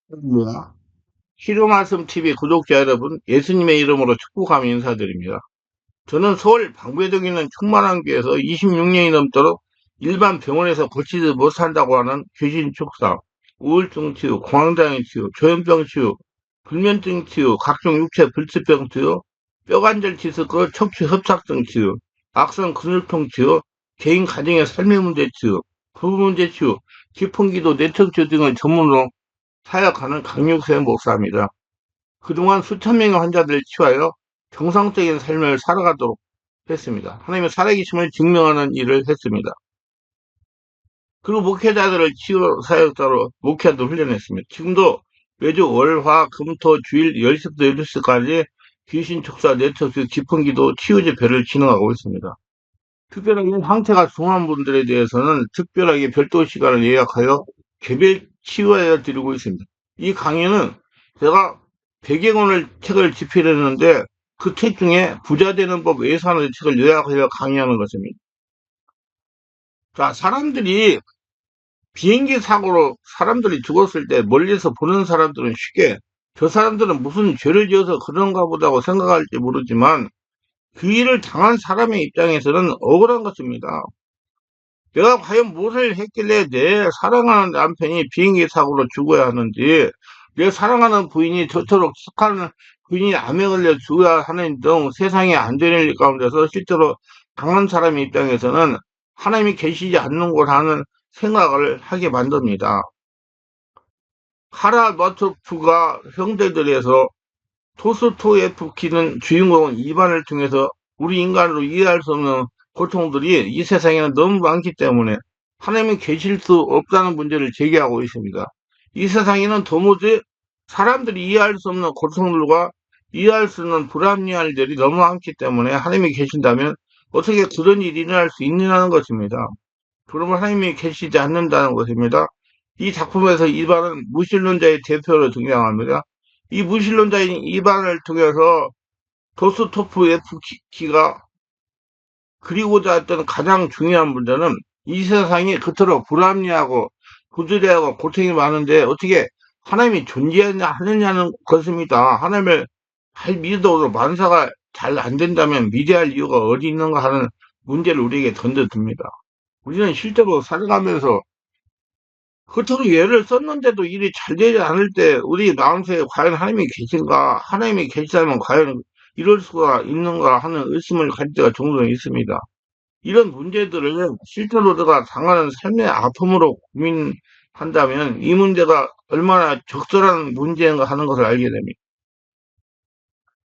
할렐루야. 히로말씀 TV 구독자 여러분, 예수님의 이름으로 축복하며 인사드립니다. 저는 서울 방배동에 있는 충만한 교회에서 26년이 넘도록 일반 병원에서 고치지 못한다고 하는 귀신 축사, 우울증 치유, 공황장애 치유, 조현병 치유, 불면증 치유, 각종 육체 불치병 치유, 뼈관절 디스크, 척추 협착증 치유, 악성 근육통 치유, 개인 가정의 삶의 문제 치유, 부부 문제 치유, 기풍기도 내적 치유 등을 전문으로 사역하는 강육세 목사입니다. 그동안 수천 명의 환자들을 치유하여 정상적인 삶을 살아가도록 했습니다. 하나님의 살아계심을 증명하는 일을 했습니다. 그리고 목회자들을 치유 사역자로 목회자도 훈련했습니다. 지금도 매주 월, 화, 금, 토, 주일 10시부터 12시까지 귀신 촉사, 내처수, 기풍기도 치유 집회를 진행하고 있습니다. 특별하게 상태가 중한 분들에 대해서는 특별하게 별도 시간을 예약하여 개별 치유하여 드리고 있습니다. 이 강의는 제가 100여 권을 책을 집필했는데 그 책 중에 부자 되는 법 외사하는 책을 요약하여 강의하는 것입니다. 자, 사람들이 비행기 사고로 사람들이 죽었을 때 멀리서 보는 사람들은 쉽게 저 사람들은 무슨 죄를 지어서 그런가 보다고 생각할지 모르지만 그 일을 당한 사람의 입장에서는 억울한 것입니다. 내가 과연 무엇을 했길래 내 사랑하는 남편이 비행기 사고로 죽어야 하는지, 내 사랑하는 부인이 저토록 착한 부인이 암에 걸려 죽어야 하는 등 세상에 안 되는 일 가운데서 실제로 당한 사람의 입장에서는 하나님이 계시지 않는 곳 하는 생각을 하게 만듭니다. 카라마토프가 형제들에서 토스토예프키는 주인공은 이반을 통해서 우리 인간으로 이해할 수 없는 고통들이 이 세상에는 너무 많기 때문에 하나님이 계실 수 없다는 문제를 제기하고 있습니다. 이 세상에는 도무지 사람들이 이해할 수 없는 고통들과 이해할 수 없는 불합리한 일들이 너무 많기 때문에 하나님이 계신다면 어떻게 그런 일이 일어날 수 있느냐는 것입니다. 그러면 하나님이 계시지 않는다는 것입니다. 이 작품에서 이반은 무신론자의 대표로 등장합니다. 이 무신론자인 이반을 통해서 도스토프예프키가 그리고자 했던 가장 중요한 문제는 이 세상이 그토록 불합리하고 부조리하고 고통이 많은데 어떻게 하나님이 존재하느냐는 것입니다. 하나님을 잘 믿어도 만사가 잘 안 된다면 믿어야 할 이유가 어디 있는가 하는 문제를 우리에게 던져듭니다. 우리는 실제로 살아가면서 그토록 예를 썼는데도 일이 잘 되지 않을 때 우리 마음속에 과연 하나님이 계신가, 하나님이 계시다면 과연 이럴 수가 있는가 하는 의심을 가질 때가 종종 있습니다. 이런 문제들을 실제로 내가 당하는 삶의 아픔으로 고민한다면 이 문제가 얼마나 적절한 문제인가 하는 것을 알게 됩니다.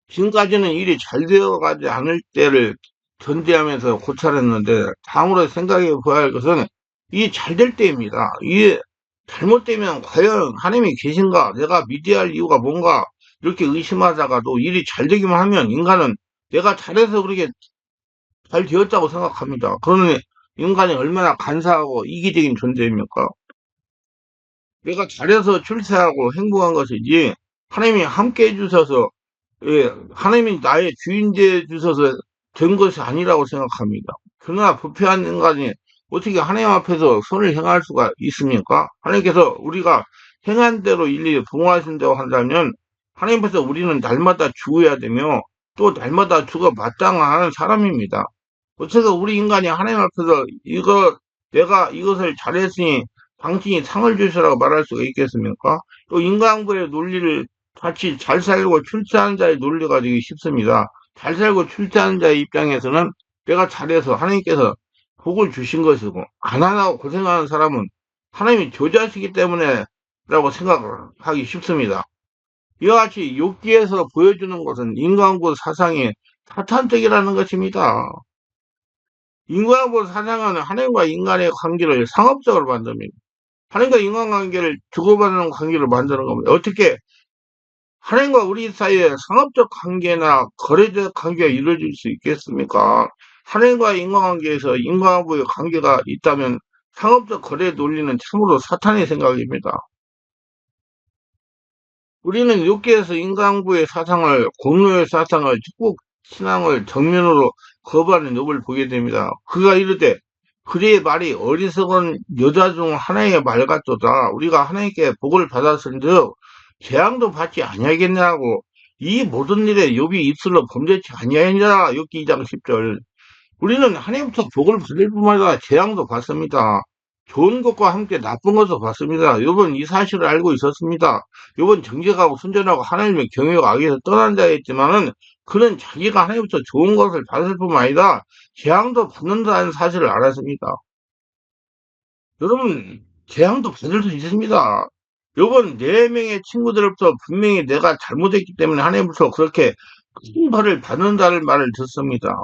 지금까지는 일이 잘 되어가지 않을 때를 전제하면서 고찰했는데 다음으로 생각해 보아야 할 것은 이 잘 될 때입니다. 이게 잘못되면 과연 하나님이 계신가? 내가 믿어야 할 이유가 뭔가? 이렇게 의심하다가도 일이 잘 되기만 하면 인간은 내가 잘해서 그렇게 잘 되었다고 생각합니다. 그러니 인간이 얼마나 간사하고 이기적인 존재입니까? 내가 잘해서 출세하고 행복한 것이지 하나님이 함께 해주셔서 하나님이 나의 주인 되어 주셔서 된 것이 아니라고 생각합니다. 그러나 부패한 인간이 어떻게 하나님 앞에서 선을 행할 수가 있습니까? 하나님께서 우리가 행한 대로 일일이 봉하신다고 한다면 하나님 앞에서 우리는 날마다 죽어야 되며 또 날마다 죽어 마땅한 사람입니다. 어떻게 우리 인간이 하나님 앞에서 내가 이것을 잘했으니 당신이 상을 주시라고 말할 수가 있겠습니까? 또 인간과의 논리를 같이 잘 살고 출세하는 자의 논리가 되기 쉽습니다. 잘 살고 출세하는 자의 입장에서는 내가 잘해서 하나님께서 복을 주신 것이고 안 하고 고생하는 사람은 하나님이 저주하시기 때문에 라고 생각하기 쉽습니다. 이와 같이 욥기에서 보여주는 것은 인간고 사상의 사탄적이라는 것입니다. 인간고 사상은 하나님과 인간의 관계를 상업적으로 만듭니다. 하나님과 인간관계를 주고받는 관계로 만드는 겁니다. 어떻게 하나님과 우리 사이에 상업적 관계나 거래적 관계가 이루어질 수 있겠습니까? 하나님과 인간관계에서 인간과의 관계가 있다면 상업적 거래 논리는 참으로 사탄의 생각입니다. 우리는 욥기에서 인간부의 사상을, 공로의 사상을, 축복 신앙을 정면으로 거부하는 욥을 보게 됩니다. 그가 이르되 그의 말이 어리석은 여자 중 하나의 말 같도다. 우리가 하나님께 복을 받았은즉 재앙도 받지 아니하겠냐고. 이 모든 일에 욥이 입술로 범죄치 아니하였느냐. 욥기 2장 10절. 우리는 하나님부터 복을 받을 뿐만 아니라 재앙도 받습니다. 좋은 것과 함께 나쁜 것도 받습니다. 욥은 이 사실을 알고 있었습니다. 욥은 정직하고 순전하고 하나님의 경외와 악에서 떠난 자였지만은 그는 자기가 하나님부터 좋은 것을 받을 뿐만 아니라 재앙도 받는다는 사실을 알았습니다. 여러분, 재앙도 받을 수 있습니다. 욥은 4명의 친구들로부터 분명히 내가 잘못했기 때문에 하나님부터 그렇게 큰 벌을 받는다는 말을 듣습니다.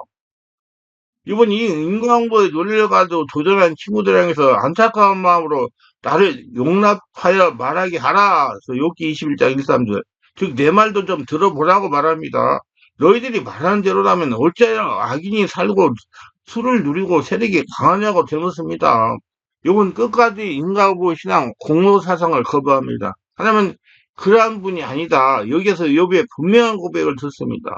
이번 이 인과응보에 놀려가지고 도전한 친구들 향해서 안타까운 마음으로 나를 용납하여 말하게 하라. 그래서 욥기 21장 1, 3절. 즉, 내 말도 좀 들어보라고 말합니다. 너희들이 말하는 대로라면 어찌하여 악인이 살고 수를 누리고 세력이 강하냐고 되묻습니다. 욥은 끝까지 인과응보 신앙 공로 사상을 거부합니다. 하나님은 그러한 분이 아니다. 여기에서 욥의 분명한 고백을 듣습니다.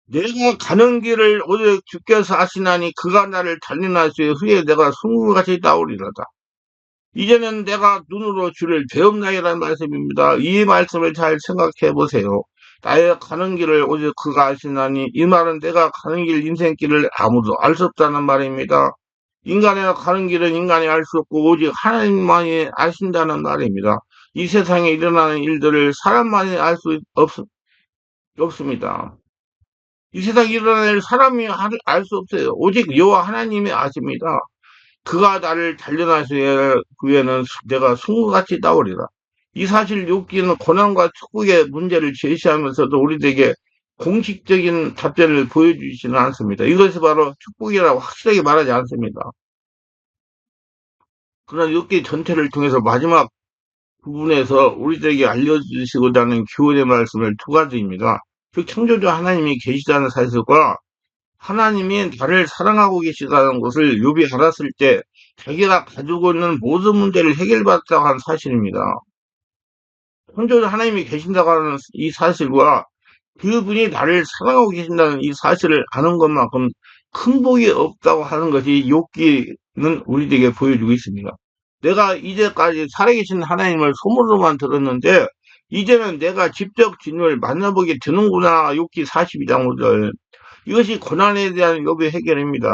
내가 가는 길을 오직 주께서 아시나니 그가 나를 달리나시에 후에 내가 숭구같이 나오리로다. 이제는 내가 눈으로 주를 배움나이라는 말씀입니다. 이 말씀을 잘 생각해 보세요. 나의 가는 길을 오직 그가 아시나니 이 말은 내가 가는 길 인생길을 아무도 알 수 없다는 말입니다. 인간의 가는 길은 인간이 알 수 없고 오직 하나님만이 아신다는 말입니다. 이 세상에 일어나는 일들을 사람만이 알 수 없습니다. 이 세상에 일어날 사람이 알 수 없어요. 오직 여호와 하나님이 아십니다. 그가 나를 단련하시에 후에는 내가 숭구같이 나오리라. 이 사실 욥기는 고난과 축복의 문제를 제시하면서도 우리에게 공식적인 답변을 보여주지는 않습니다. 이것이 바로 축복이라고 확실하게 말하지 않습니다. 그러나 욥기 전체를 통해서 마지막 부분에서 우리들에게 알려주시고자 하는 교훈의 말씀을 두 가지입니다. 즉 창조주 하나님이 계시다는 사실과 하나님이 나를 사랑하고 계시다는 것을 욥이 알았을 때 자기가 가지고 있는 모든 문제를 해결받았다고 하는 사실입니다. 창조주 하나님이 계신다고 하는 이 사실과 그분이 나를 사랑하고 계신다는 이 사실을 아는 것만큼 큰 복이 없다고 하는 것이 욥기는 우리에게 보여주고 있습니다. 내가 이제까지 살아계신 하나님을 소문으로만 들었는데 이제는 내가 직접 주님을 만나보게 되는구나. 욥기 42장 5절. 이것이 고난에 대한 욥의 해결입니다.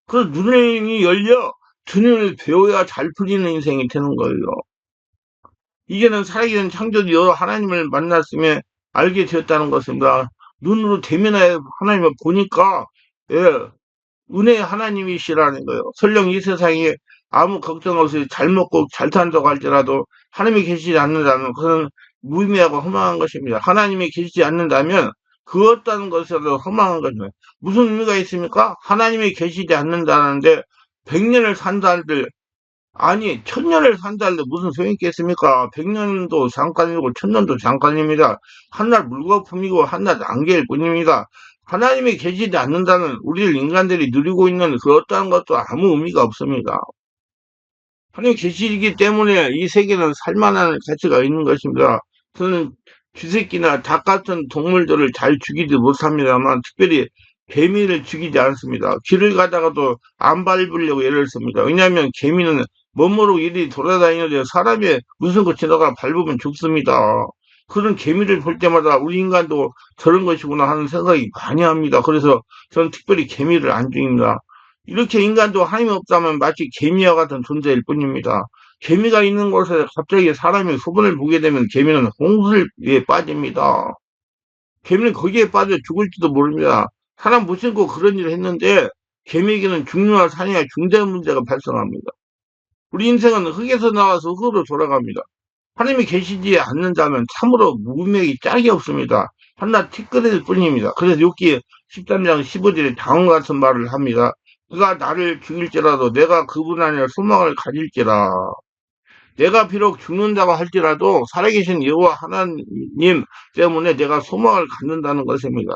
그래서 눈이 열려 주님을 배워야 잘 풀리는 인생이 되는 거예요. 이제는 살아계신 창조주 하나님을 만났으며 알게 되었다는 것입니다. 눈으로 대면하여 하나님을 보니까 예, 은혜의 하나님이시라는 거예요. 설령 이 세상에 아무 걱정 없이 잘 먹고 잘 산다고 할지라도 하나님이 계시지 않는다면 그것은 무의미하고 허망한 것입니다. 하나님이 계시지 않는다면 그 어떤 것에도 허망한 것입니다. 무슨 의미가 있습니까? 하나님이 계시지 않는다는데 100년을 산다 한들 아니 1000년을 산다 한들 무슨 소용이 있겠습니까? 100년도 잠깐이고 1000년도 잠깐입니다. 한낱 물거품이고 한낱 안개일 뿐입니다. 하나님이 계시지 않는다는 우리 인간들이 누리고 있는 그 어떠한 것도 아무 의미가 없습니다. 하나님 계시기 때문에 이 세계는 살만한 가치가 있는 것입니다. 저는 쥐새끼나 닭 같은 동물들을 잘 죽이지 못합니다만 특별히 개미를 죽이지 않습니다. 길을 가다가도 안 밟으려고 애를 씁니다. 왜냐하면 개미는 멋모르고 이리 돌아다니는데 사람이 무슨 거 지나가 밟으면 죽습니다. 그런 개미를 볼 때마다 우리 인간도 저런 것이구나 하는 생각이 많이 합니다. 그래서 저는 특별히 개미를 안 죽입니다. 이렇게 인간도 하나님이 없다면 마치 개미와 같은 존재일 뿐입니다. 개미가 있는 곳에 갑자기 사람이 소변을 보게 되면 개미는 홍수에 빠집니다. 개미는 거기에 빠져 죽을지도 모릅니다. 사람 못 신고 그런 일을 했는데 개미에게는 중요한 산이나 중대한 문제가 발생합니다. 우리 인생은 흙에서 나와서 흙으로 돌아갑니다. 하나님이 계시지 않는다면 참으로 문맥이 짝이 없습니다. 한낱 티끌일 뿐입니다. 그래서 욥기 13장 15절에 다음과 같은 말을 합니다. 그가 나를 죽일지라도 내가 그분 안에 소망을 가질지라. 내가 비록 죽는다고 할지라도 살아계신 여호와 하나님 때문에 내가 소망을 갖는다는 것입니다.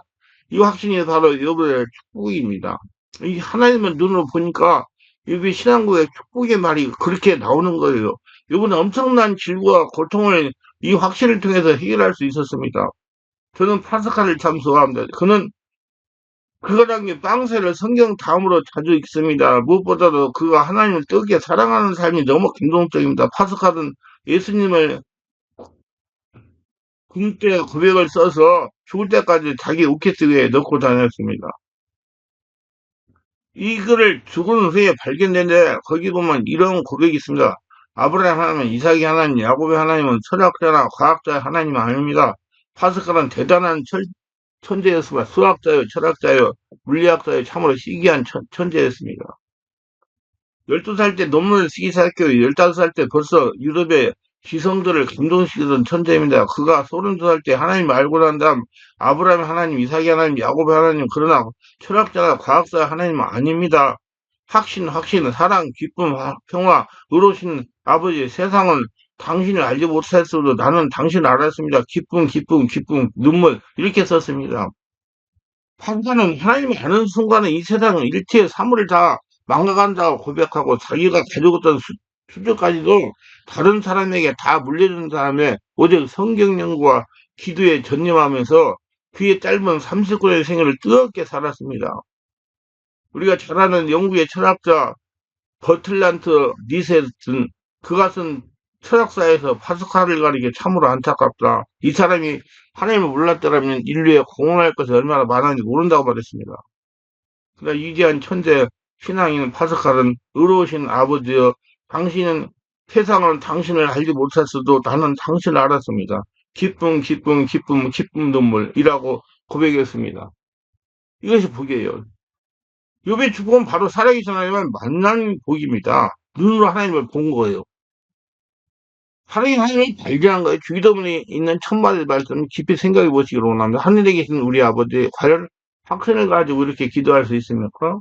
이 확신이 바로 욥의 축복입니다. 이 하나님의 눈으로 보니까 욥의 신앙고의 축복의 말이 그렇게 나오는 거예요. 욥은 엄청난 질과 고통을 이 확신을 통해서 해결할 수 있었습니다. 저는 파스칼을 참 좋아합니다. 그는 그거란 게 빵세를 성경 다음으로 자주 읽습니다. 무엇보다도 그가 하나님을 뜨겁게 사랑하는 삶이 너무 감동적입니다. 파스칼은 예수님을 군대 고백을 써서 죽을 때까지 자기 우키스에 넣고 다녔습니다. 이 글을 죽은 후에 발견되는데 거기 보면 이런 고백이 있습니다. 아브라함 하나님은 이삭의 하나님, 야곱의 하나님은 철학자나 과학자의 하나님은 아닙니다. 파스칼은 대단한 천재였습니다. 수학자요, 철학자요, 물리학자요, 참으로 희귀한 천재였습니다. 12살 때 논문을 쓰기 시작했고 15살 때 벌써 유럽의 기성들을 감동시키던 천재입니다. 그가 32살 때 하나님을 알고 난 다음 아브라함의 하나님, 이삭의 하나님, 야곱의 하나님, 그러나 철학자나 과학자의 하나님은 아닙니다. 확신, 사랑, 기쁨, 평화, 의로우신 아버지, 세상은 당신을 알지 못했어도 나는 당신을 알았습니다. 기쁨, 눈물 이렇게 썼습니다. 판사는 하나님을 아는 순간에 이 세상은 일체의 사물을 다 망가간다고 고백하고 자기가 가지고 있던 수저까지도 다른 사람에게 다 물려준 다음에 오직 성경 연구와 기도에 전념하면서 그의 짧은 39년의 생애를 뜨겁게 살았습니다. 우리가 잘 아는 영국의 철학자 버틀란트 니세슨 그것은 철학사에서 파스칼을 가리기 참으로 안타깝다. 이 사람이 하나님을 몰랐더라면 인류에 공헌할 것이 얼마나 많은지 모른다고 말했습니다. 그러나 위대한 천재 신앙인 파스칼은 의로우신 아버지여 당신은 세상은 당신을 알지 못했어도 나는 당신을 알았습니다. 기쁨 눈물이라고 고백했습니다. 이것이 복이에요. 욥의 축복은 바로 살아계신 하나님을 만난 복입니다. 눈으로 하나님을 본 거예요. 하나님 하나님을 발견한 거예요. 주기도문에 있는 천마디 말씀 깊이 생각해 보시기 원합니다. 하늘에 계신 우리 아버지 과연 확신을 가지고 이렇게 기도할 수 있습니까?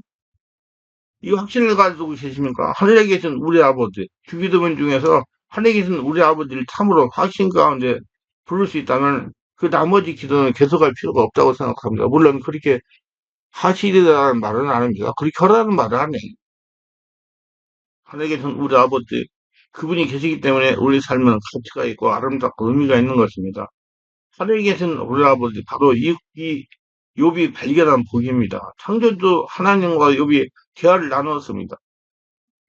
이 확신을 가지고 계십니까? 하늘에 계신 우리 아버지 주기도문 중에서 하늘에 계신 우리 아버지를 참으로 확신 가운데 부를 수 있다면 그 나머지 기도는 계속할 필요가 없다고 생각합니다. 물론 그렇게 하시리라는 말은 안 합니다. 그렇게 하라는 말은 안 해요. 하늘에 계신 우리 아버지 그분이 계시기 때문에 우리 삶은 가치가 있고 아름답고 의미가 있는 것입니다. 하늘에 계신 우리 아버지 바로 이 욥이 발견한 복입니다. 창조주 하나님과 욥이 대화를 나누었습니다.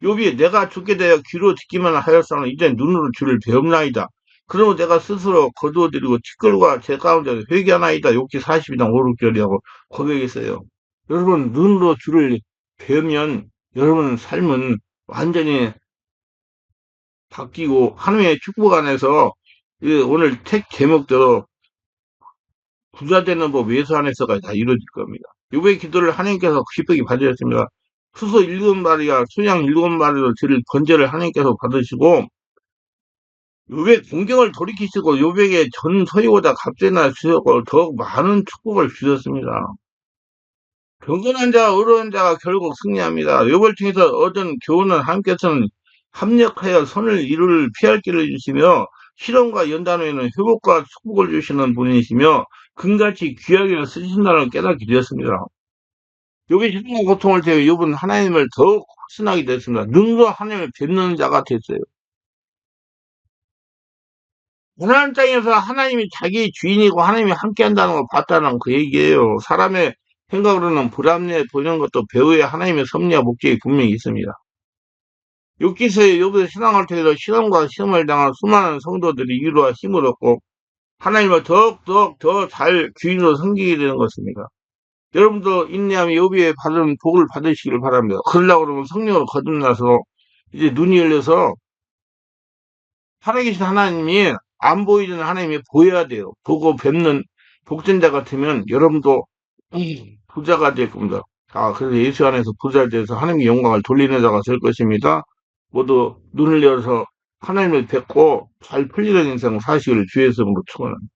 욥이 내가 죽게 되어 귀로 듣기만 하였사는 이제 눈으로 주를 배움나이다. 그러므로 내가 스스로 거두어드리고 티끌과 제 가운데 회개하나이다. 욥기 42장 5, 6절이라고 고백했어요. 여러분 눈으로 주를 배우면 여러분 삶은 완전히 바뀌고 하나님의 축복 안에서 오늘 책 제목대로 부자 되는 법 예수 안에서가 다 이루어질 겁니다. 욥의 기도를 하나님께서 기쁘게 받으셨습니다. 수소 7마리와 수양 7마리로 드릴 번제를 하나님께서 받으시고 욥의 공경을 돌이키시고 욥에게 전 소유보다 값되나 주셨고 더욱 많은 축복을 주셨습니다. 경건한 자와 의로운 자가 결국 승리합니다. 욥을 통해서 얻은 교훈은 하나님께서는 합력하여 선을 이룰 피할 길을 주시며 실험과 연단 후에는 회복과 축복을 주시는 분이시며 금같이 귀하게 쓰신다는 깨닫게 되었습니다. 욥이 시련과 고통을 대해 욥은 하나님을 더욱 확신하게 됐습니다. 눈으로 하나님을 뵙는 자가 됐어요. 가나안 땅에서 하나님이 자기 주인이고 하나님이 함께한다는 걸 봤다는 그 얘기예요. 사람의 생각으로는 불합리해 보이는 것도 배후에 하나님의 섭리와 목적이 분명히 있습니다. 욥기서의 욥의 신앙을 통해서 시험과 시험을 당한 수많은 성도들이 위로와 힘을 얻고 하나님을 더욱 더 잘 주인으로 섬기게 되는 것입니다. 여러분도 인내하며 욥이 받은 복을 받으시기를 바랍니다. 그러려고 그러면 성령으로 거듭나서 이제 눈이 열려서 살아계신 하나님이 안 보이는 하나님이 보여야 돼요. 보고 뵙는 복전자 같으면 여러분도 부자가 될 겁니다. 그래서 예수 안에서 부자에 대해서 하나님의 영광을 돌리는 자가 될 것입니다. 모두 눈을 열어서 하나님을 뵙고 잘 풀리는 인생 사시기를 주의 이름으로 축원합니다.